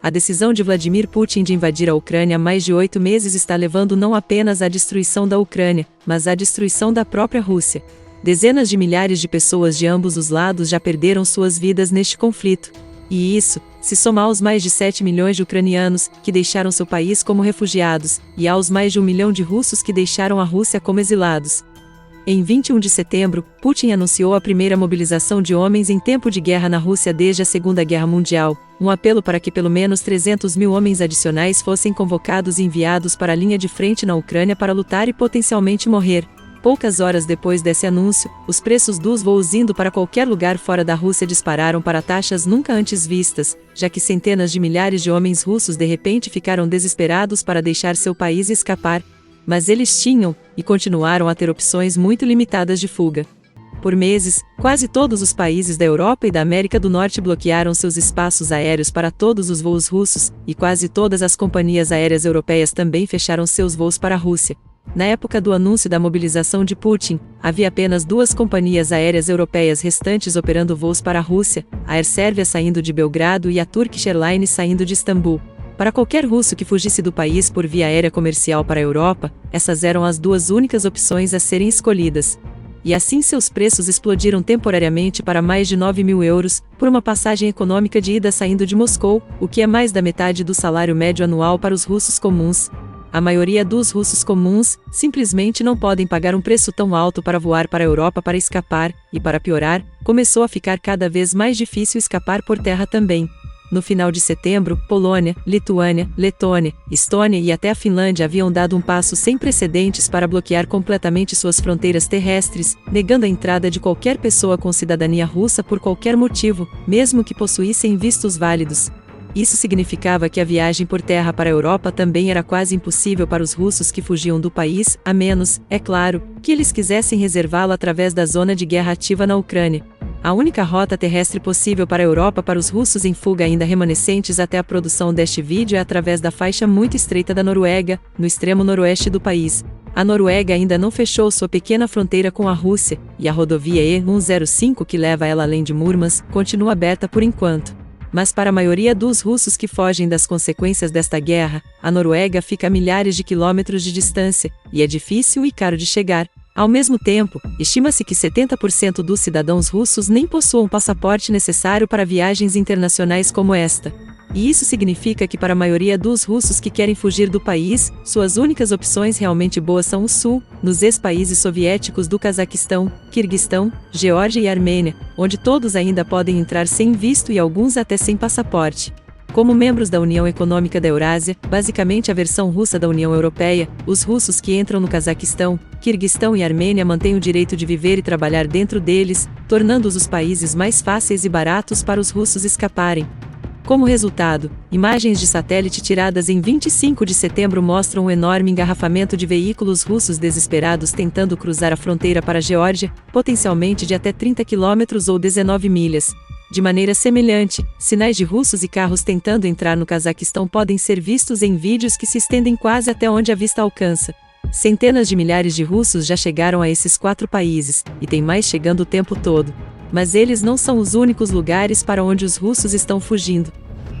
A decisão de Vladimir Putin de invadir a Ucrânia há mais de 8 meses está levando não apenas à destruição da Ucrânia, mas à destruição da própria Rússia. Dezenas de milhares de pessoas de ambos os lados já perderam suas vidas neste conflito. E isso, se somar aos mais de 7 milhões de ucranianos que deixaram seu país como refugiados, e aos mais de 1 milhão de russos que deixaram a Rússia como exilados. Em 21 de setembro, Putin anunciou a primeira mobilização de homens em tempo de guerra na Rússia desde a Segunda Guerra Mundial, um apelo para que pelo menos 300 mil homens adicionais fossem convocados e enviados para a linha de frente na Ucrânia para lutar e potencialmente morrer. Poucas horas depois desse anúncio, os preços dos voos indo para qualquer lugar fora da Rússia dispararam para taxas nunca antes vistas, já que centenas de milhares de homens russos de repente ficaram desesperados para deixar seu país e escapar. Mas eles tinham, e continuaram a ter opções muito limitadas de fuga. Por meses, quase todos os países da Europa e da América do Norte bloquearam seus espaços aéreos para todos os voos russos, e quase todas as companhias aéreas europeias também fecharam seus voos para a Rússia. Na época do anúncio da mobilização de Putin, havia apenas 2 companhias aéreas europeias restantes operando voos para a Rússia, a Air Sérvia saindo de Belgrado e a Turkish Airlines saindo de Istambul. Para qualquer russo que fugisse do país por via aérea comercial para a Europa, essas eram as 2 únicas opções a serem escolhidas. E assim seus preços explodiram temporariamente para mais de 9 mil euros, por uma passagem econômica de ida saindo de Moscou, o que é mais da metade do salário médio anual para os russos comuns. A maioria dos russos comuns, simplesmente não podem pagar um preço tão alto para voar para a Europa para escapar, e para piorar, começou a ficar cada vez mais difícil escapar por terra também. No final de setembro, Polônia, Lituânia, Letônia, Estônia e até a Finlândia haviam dado um passo sem precedentes para bloquear completamente suas fronteiras terrestres, negando a entrada de qualquer pessoa com cidadania russa por qualquer motivo, mesmo que possuíssem vistos válidos. Isso significava que a viagem por terra para a Europa também era quase impossível para os russos que fugiam do país, a menos, é claro, que eles quisessem reservá-lo através da zona de guerra ativa na Ucrânia. A única rota terrestre possível para a Europa para os russos em fuga ainda remanescentes até a produção deste vídeo é através da faixa muito estreita da Noruega, no extremo noroeste do país. A Noruega ainda não fechou sua pequena fronteira com a Rússia, e a rodovia E105 que leva ela além de Murmansk continua aberta por enquanto. Mas para a maioria dos russos que fogem das consequências desta guerra, a Noruega fica a milhares de quilômetros de distância, e é difícil e caro de chegar. Ao mesmo tempo, estima-se que 70% dos cidadãos russos nem possuam o passaporte necessário para viagens internacionais como esta. E isso significa que para a maioria dos russos que querem fugir do país, suas únicas opções realmente boas são o sul, nos ex-países soviéticos do Cazaquistão, Quirguistão, Geórgia e Armênia, onde todos ainda podem entrar sem visto e alguns até sem passaporte. Como membros da União Econômica da Eurásia, basicamente a versão russa da União Europeia, os russos que entram no Cazaquistão, Quirguistão e Armênia mantêm o direito de viver e trabalhar dentro deles, tornando-os os países mais fáceis e baratos para os russos escaparem. Como resultado, imagens de satélite tiradas em 25 de setembro mostram um enorme engarrafamento de veículos russos desesperados tentando cruzar a fronteira para a Geórgia, potencialmente de até 30 quilômetros ou 19 milhas. De maneira semelhante, sinais de russos e carros tentando entrar no Cazaquistão podem ser vistos em vídeos que se estendem quase até onde a vista alcança. Centenas de milhares de russos já chegaram a esses 4 países, e tem mais chegando o tempo todo. Mas eles não são os únicos lugares para onde os russos estão fugindo.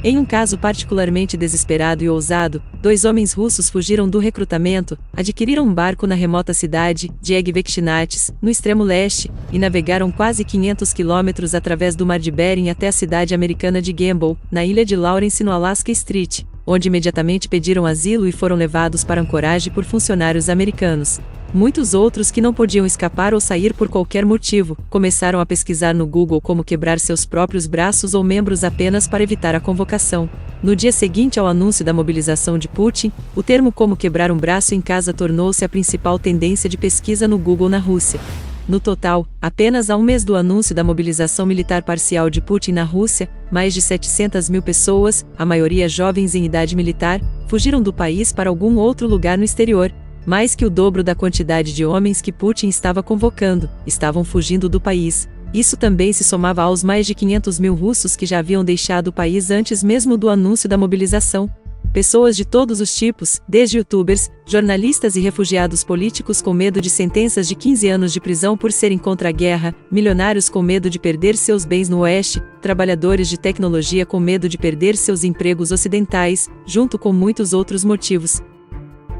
Em um caso particularmente desesperado e ousado, 2 homens russos fugiram do recrutamento, adquiriram um barco na remota cidade de Egvektinates, no extremo leste, e navegaram quase 500 quilômetros através do Mar de Bering até a cidade americana de Gamble, na ilha de Lawrence no Alaska Street, onde imediatamente pediram asilo e foram levados para ancoragem por funcionários americanos. Muitos outros que não podiam escapar ou sair por qualquer motivo, começaram a pesquisar no Google como quebrar seus próprios braços ou membros apenas para evitar a convocação. No dia seguinte ao anúncio da mobilização de Putin, o termo como quebrar um braço em casa tornou-se a principal tendência de pesquisa no Google na Rússia. No total, apenas há um mês do anúncio da mobilização militar parcial de Putin na Rússia, mais de 700 mil pessoas, a maioria jovens em idade militar, fugiram do país para algum outro lugar no exterior. Mais que o dobro da quantidade de homens que Putin estava convocando, estavam fugindo do país. Isso também se somava aos mais de 500 mil russos que já haviam deixado o país antes mesmo do anúncio da mobilização. Pessoas de todos os tipos, desde youtubers, jornalistas e refugiados políticos com medo de sentenças de 15 anos de prisão por serem contra a guerra, milionários com medo de perder seus bens no Oeste, trabalhadores de tecnologia com medo de perder seus empregos ocidentais, junto com muitos outros motivos.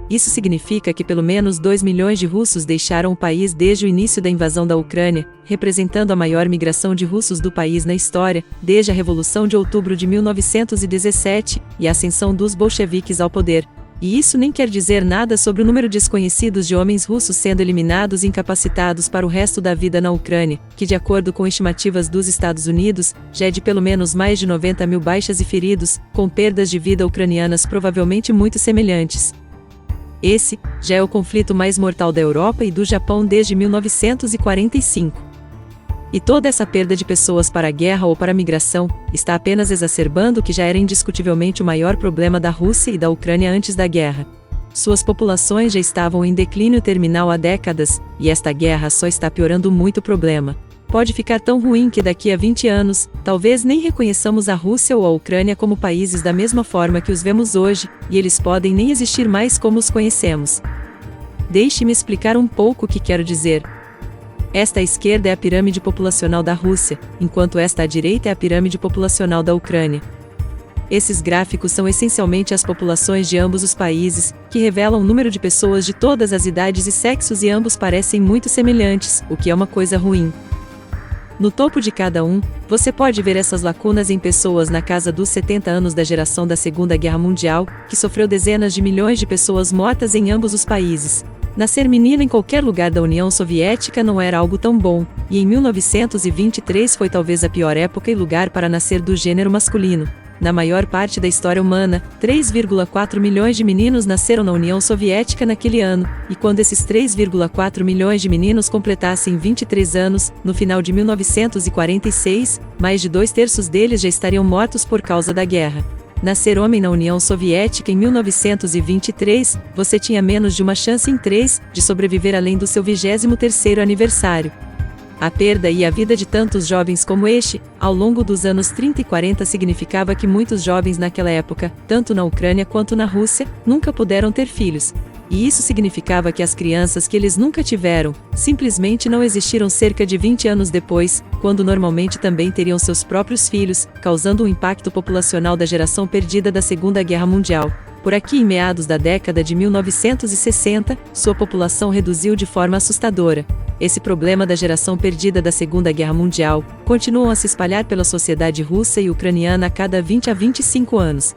Isso significa que pelo menos 2 milhões de russos deixaram o país desde o início da invasão da Ucrânia, representando a maior migração de russos do país na história, desde a Revolução de Outubro de 1917 e a ascensão dos bolcheviques ao poder. E isso nem quer dizer nada sobre o número desconhecido de homens russos sendo eliminados e incapacitados para o resto da vida na Ucrânia, que de acordo com estimativas dos Estados Unidos, já é de pelo menos mais de 90 mil baixas e feridos, com perdas de vida ucranianas provavelmente muito semelhantes. Esse já é o conflito mais mortal da Europa e do Japão desde 1945. E toda essa perda de pessoas para a guerra ou para a migração está apenas exacerbando o que já era indiscutivelmente o maior problema da Rússia e da Ucrânia antes da guerra. Suas populações já estavam em declínio terminal há décadas, e esta guerra só está piorando muito o problema. Pode ficar tão ruim que daqui a 20 anos, talvez nem reconheçamos a Rússia ou a Ucrânia como países da mesma forma que os vemos hoje, e eles podem nem existir mais como os conhecemos. Deixe-me explicar um pouco o que quero dizer. Esta à esquerda é a pirâmide populacional da Rússia, enquanto esta à direita é a pirâmide populacional da Ucrânia. Esses gráficos são essencialmente as populações de ambos os países, que revelam o número de pessoas de todas as idades e sexos e ambos parecem muito semelhantes, o que é uma coisa ruim. No topo de cada um, você pode ver essas lacunas em pessoas na casa dos 70 anos da geração da Segunda Guerra Mundial, que sofreu dezenas de milhões de pessoas mortas em ambos os países. Nascer menino em qualquer lugar da União Soviética não era algo tão bom, e em 1923 foi talvez a pior época e lugar para nascer do gênero masculino. Na maior parte da história humana, 3,4 milhões de meninos nasceram na União Soviética naquele ano, e quando esses 3,4 milhões de meninos completassem 23 anos, no final de 1946, mais de 2/3 deles já estariam mortos por causa da guerra. Nascer homem na União Soviética em 1923, você tinha menos de uma chance em 3 de sobreviver além do seu 23º aniversário. A perda e a vida de tantos jovens como este, ao longo dos anos 30 e 40 significava que muitos jovens naquela época, tanto na Ucrânia quanto na Rússia, nunca puderam ter filhos. E isso significava que as crianças que eles nunca tiveram, simplesmente não existiram cerca de 20 anos depois, quando normalmente também teriam seus próprios filhos, causando um impacto populacional da geração perdida da Segunda Guerra Mundial. Por aqui em meados da década de 1960, sua população reduziu de forma assustadora. Esse problema da geração perdida da Segunda Guerra Mundial continua a se espalhar pela sociedade russa e ucraniana a cada 20 a 25 anos.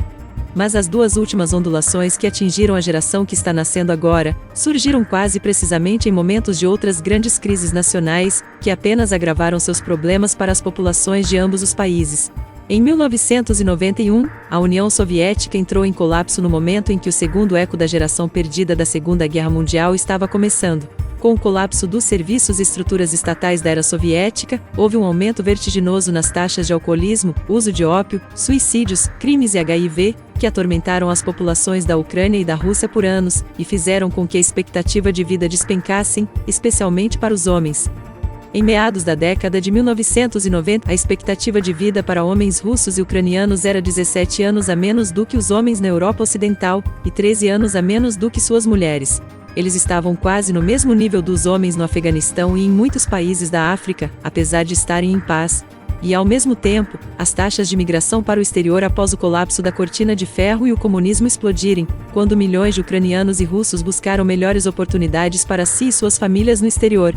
Mas as duas últimas ondulações que atingiram a geração que está nascendo agora, surgiram quase precisamente em momentos de outras grandes crises nacionais, que apenas agravaram seus problemas para as populações de ambos os países. Em 1991, a União Soviética entrou em colapso no momento em que o segundo eco da geração perdida da Segunda Guerra Mundial estava começando. Com o colapso dos serviços e estruturas estatais da era soviética, houve um aumento vertiginoso nas taxas de alcoolismo, uso de ópio, suicídios, crimes e HIV, que atormentaram as populações da Ucrânia e da Rússia por anos, e fizeram com que a expectativa de vida despencasse, especialmente para os homens. Em meados da década de 1990, a expectativa de vida para homens russos e ucranianos era 17 anos a menos do que os homens na Europa Ocidental, e 13 anos a menos do que suas mulheres. Eles estavam quase no mesmo nível dos homens no Afeganistão e em muitos países da África, apesar de estarem em paz. E ao mesmo tempo, as taxas de migração para o exterior após o colapso da cortina de ferro e o comunismo explodirem, quando milhões de ucranianos e russos buscaram melhores oportunidades para si e suas famílias no exterior.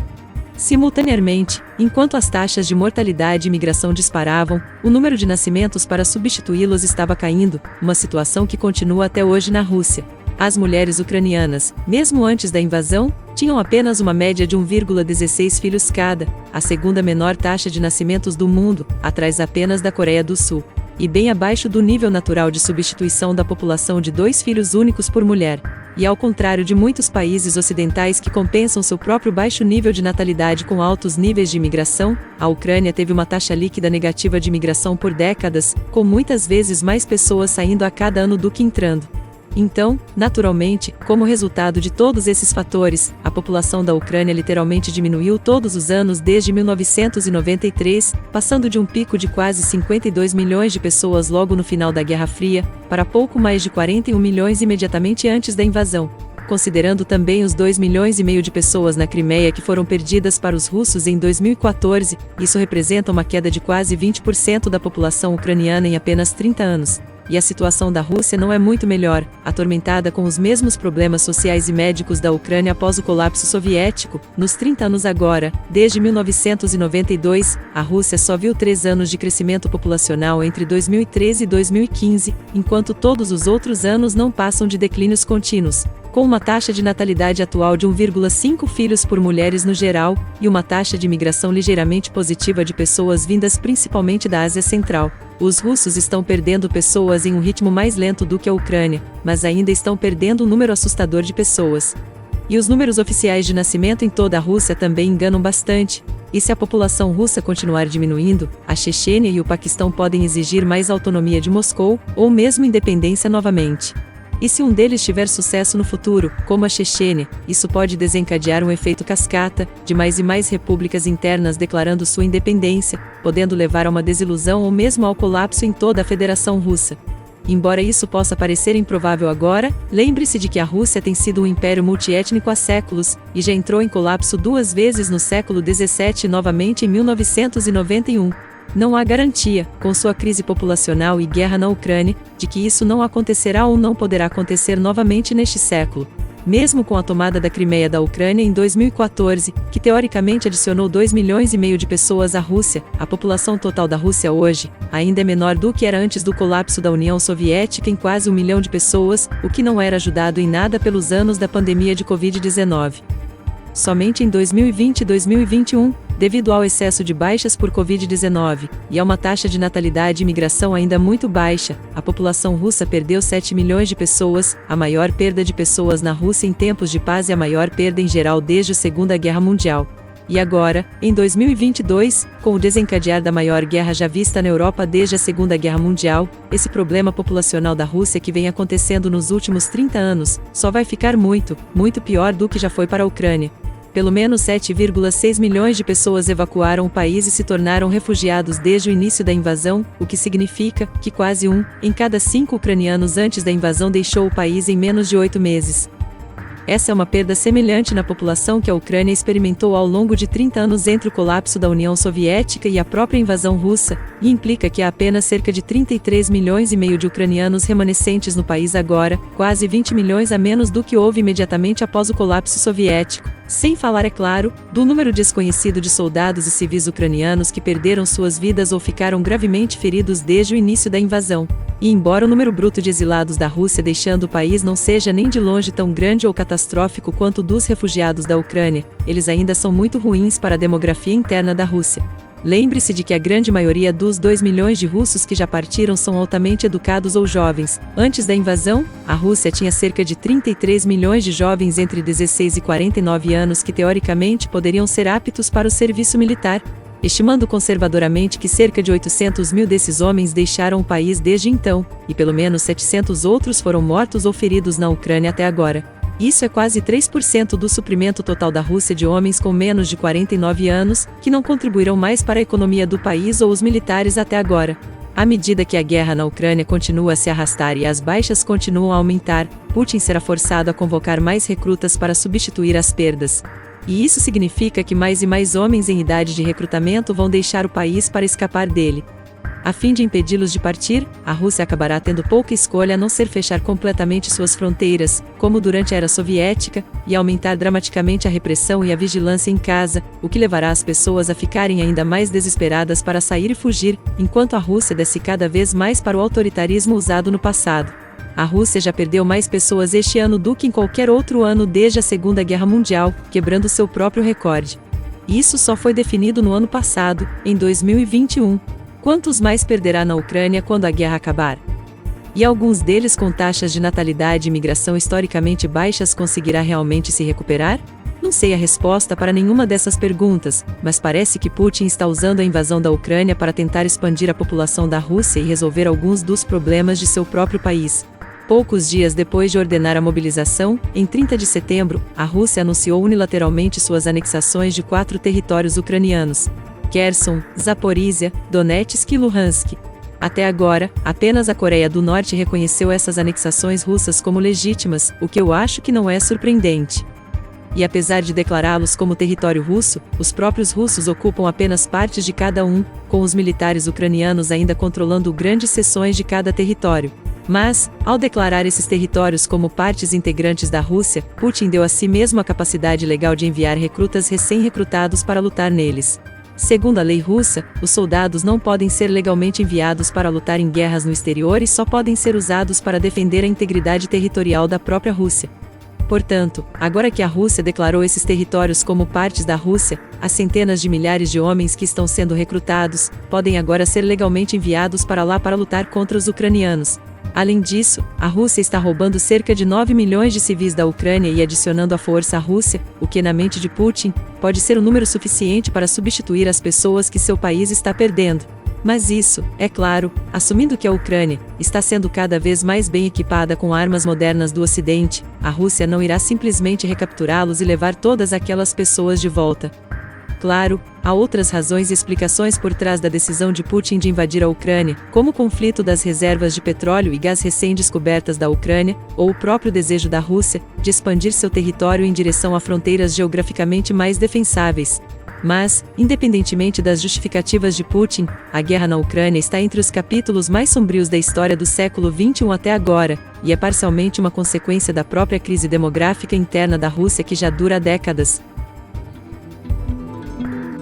Simultaneamente, enquanto as taxas de mortalidade e migração disparavam, o número de nascimentos para substituí-los estava caindo, uma situação que continua até hoje na Rússia. As mulheres ucranianas, mesmo antes da invasão, tinham apenas uma média de 1,16 filhos cada, a segunda menor taxa de nascimentos do mundo, atrás apenas da Coreia do Sul, e bem abaixo do nível natural de substituição da população de 2 filhos únicos por mulher. E ao contrário de muitos países ocidentais que compensam seu próprio baixo nível de natalidade com altos níveis de imigração, a Ucrânia teve uma taxa líquida negativa de imigração por décadas, com muitas vezes mais pessoas saindo a cada ano do que entrando. Então, naturalmente, como resultado de todos esses fatores, a população da Ucrânia literalmente diminuiu todos os anos desde 1993, passando de um pico de quase 52 milhões de pessoas logo no final da Guerra Fria, para pouco mais de 41 milhões imediatamente antes da invasão. Considerando também os 2,5 milhões de pessoas na Crimeia que foram perdidas para os russos em 2014, isso representa uma queda de quase 20% da população ucraniana em apenas 30 anos. E a situação da Rússia não é muito melhor, atormentada com os mesmos problemas sociais e médicos da Ucrânia após o colapso soviético. Nos 30 anos agora, desde 1992, a Rússia só viu 3 anos de crescimento populacional entre 2013 e 2015, enquanto todos os outros anos não passam de declínios contínuos, com uma taxa de natalidade atual de 1,5 filhos por mulheres no geral, e uma taxa de imigração ligeiramente positiva de pessoas vindas principalmente da Ásia Central. Os russos estão perdendo pessoas em um ritmo mais lento do que a Ucrânia, mas ainda estão perdendo um número assustador de pessoas. E os números oficiais de nascimento em toda a Rússia também enganam bastante. E se a população russa continuar diminuindo, a Chechênia e o Paquistão podem exigir mais autonomia de Moscou, ou mesmo independência novamente. E se um deles tiver sucesso no futuro, como a Chechênia, isso pode desencadear um efeito cascata, de mais e mais repúblicas internas declarando sua independência, podendo levar a uma desilusão ou mesmo ao colapso em toda a Federação Russa. Embora isso possa parecer improvável agora, lembre-se de que a Rússia tem sido um império multiétnico há séculos, e já entrou em colapso 2 vezes no século XVII e novamente em 1991. Não há garantia, com sua crise populacional e guerra na Ucrânia, de que isso não acontecerá ou não poderá acontecer novamente neste século. Mesmo com a tomada da Crimeia da Ucrânia em 2014, que teoricamente adicionou 2,5 milhões de pessoas à Rússia, a população total da Rússia hoje ainda é menor do que era antes do colapso da União Soviética em quase 1 milhão de pessoas, o que não era ajudado em nada pelos anos da pandemia de Covid-19. Somente em 2020 e 2021, devido ao excesso de baixas por Covid-19, e a uma taxa de natalidade e imigração ainda muito baixa, a população russa perdeu 7 milhões de pessoas, a maior perda de pessoas na Rússia em tempos de paz e a maior perda em geral desde a Segunda Guerra Mundial. E agora, em 2022, com o desencadear da maior guerra já vista na Europa desde a Segunda Guerra Mundial, esse problema populacional da Rússia que vem acontecendo nos últimos 30 anos, só vai ficar muito, muito pior do que já foi para a Ucrânia. Pelo menos 7,6 milhões de pessoas evacuaram o país e se tornaram refugiados desde o início da invasão, o que significa que quase 1 em cada 5 ucranianos antes da invasão deixou o país em menos de 8 meses. Essa é uma perda semelhante na população que a Ucrânia experimentou ao longo de 30 anos entre o colapso da União Soviética e a própria invasão russa, e implica que há apenas cerca de 33,5 milhões de ucranianos remanescentes no país agora, quase 20 milhões a menos do que houve imediatamente após o colapso soviético. Sem falar, é claro, do número desconhecido de soldados e civis ucranianos que perderam suas vidas ou ficaram gravemente feridos desde o início da invasão. E embora o número bruto de exilados da Rússia deixando o país não seja nem de longe tão grande ou catastrófico quanto o dos refugiados da Ucrânia, eles ainda são muito ruins para a demografia interna da Rússia. Lembre-se de que a grande maioria dos 2 milhões de russos que já partiram são altamente educados ou jovens. Antes da invasão, a Rússia tinha cerca de 33 milhões de jovens entre 16 e 49 anos que teoricamente poderiam ser aptos para o serviço militar, estimando conservadoramente que cerca de 800 mil desses homens deixaram o país desde então, e pelo menos 700 outros foram mortos ou feridos na Ucrânia até agora. Isso é quase 3% do suprimento total da Rússia de homens com menos de 49 anos, que não contribuíram mais para a economia do país ou os militares até agora. À medida que a guerra na Ucrânia continua a se arrastar e as baixas continuam a aumentar, Putin será forçado a convocar mais recrutas para substituir as perdas. E isso significa que mais e mais homens em idade de recrutamento vão deixar o país para escapar dele. A fim de impedi-los de partir, a Rússia acabará tendo pouca escolha a não ser fechar completamente suas fronteiras, como durante a era soviética, e aumentar dramaticamente a repressão e a vigilância em casa, o que levará as pessoas a ficarem ainda mais desesperadas para sair e fugir, enquanto a Rússia desce cada vez mais para o autoritarismo usado no passado. A Rússia já perdeu mais pessoas este ano do que em qualquer outro ano desde a Segunda Guerra Mundial, quebrando seu próprio recorde. Isso só foi definido no ano passado, em 2021. Quantos mais perderá na Ucrânia quando a guerra acabar? E alguns deles com taxas de natalidade e imigração historicamente baixas conseguirá realmente se recuperar? Não sei a resposta para nenhuma dessas perguntas, mas parece que Putin está usando a invasão da Ucrânia para tentar expandir a população da Rússia e resolver alguns dos problemas de seu próprio país. Poucos dias depois de ordenar a mobilização, em 30 de setembro, a Rússia anunciou unilateralmente suas anexações de 4 territórios ucranianos: Kherson, Zaporizhia, Donetsk e Luhansk. Até agora, apenas a Coreia do Norte reconheceu essas anexações russas como legítimas, o que eu acho que não é surpreendente. E apesar de declará-los como território russo, os próprios russos ocupam apenas partes de cada um, com os militares ucranianos ainda controlando grandes seções de cada território. Mas, ao declarar esses territórios como partes integrantes da Rússia, Putin deu a si mesmo a capacidade legal de enviar recrutas recém-recrutados para lutar neles. Segundo a lei russa, os soldados não podem ser legalmente enviados para lutar em guerras no exterior e só podem ser usados para defender a integridade territorial da própria Rússia. Portanto, agora que a Rússia declarou esses territórios como partes da Rússia, as centenas de milhares de homens que estão sendo recrutados podem agora ser legalmente enviados para lá para lutar contra os ucranianos. Além disso, a Rússia está roubando cerca de 9 milhões de civis da Ucrânia e adicionando à força à Rússia, o que na mente de Putin, pode ser um número suficiente para substituir as pessoas que seu país está perdendo. Mas isso, é claro, assumindo que a Ucrânia está sendo cada vez mais bem equipada com armas modernas do Ocidente, a Rússia não irá simplesmente recapturá-los e levar todas aquelas pessoas de volta. Claro, há outras razões e explicações por trás da decisão de Putin de invadir a Ucrânia, como o conflito das reservas de petróleo e gás recém-descobertas da Ucrânia, ou o próprio desejo da Rússia de expandir seu território em direção a fronteiras geograficamente mais defensáveis. Mas, independentemente das justificativas de Putin, a guerra na Ucrânia está entre os capítulos mais sombrios da história do século XXI até agora, e é parcialmente uma consequência da própria crise demográfica interna da Rússia que já dura décadas.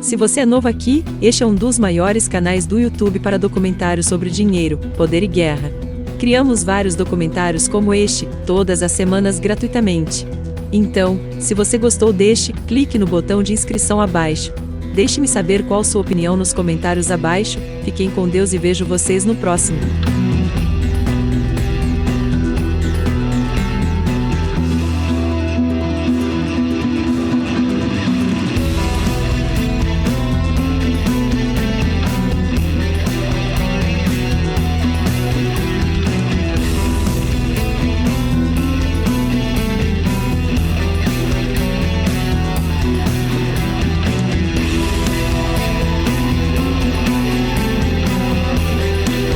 Se você é novo aqui, este é um dos maiores canais do YouTube para documentários sobre dinheiro, poder e guerra. Criamos vários documentários como este, todas as semanas gratuitamente. Então, se você gostou deste, clique no botão de inscrição abaixo. Deixe-me saber qual sua opinião nos comentários abaixo. Fiquem com Deus e vejo vocês no próximo.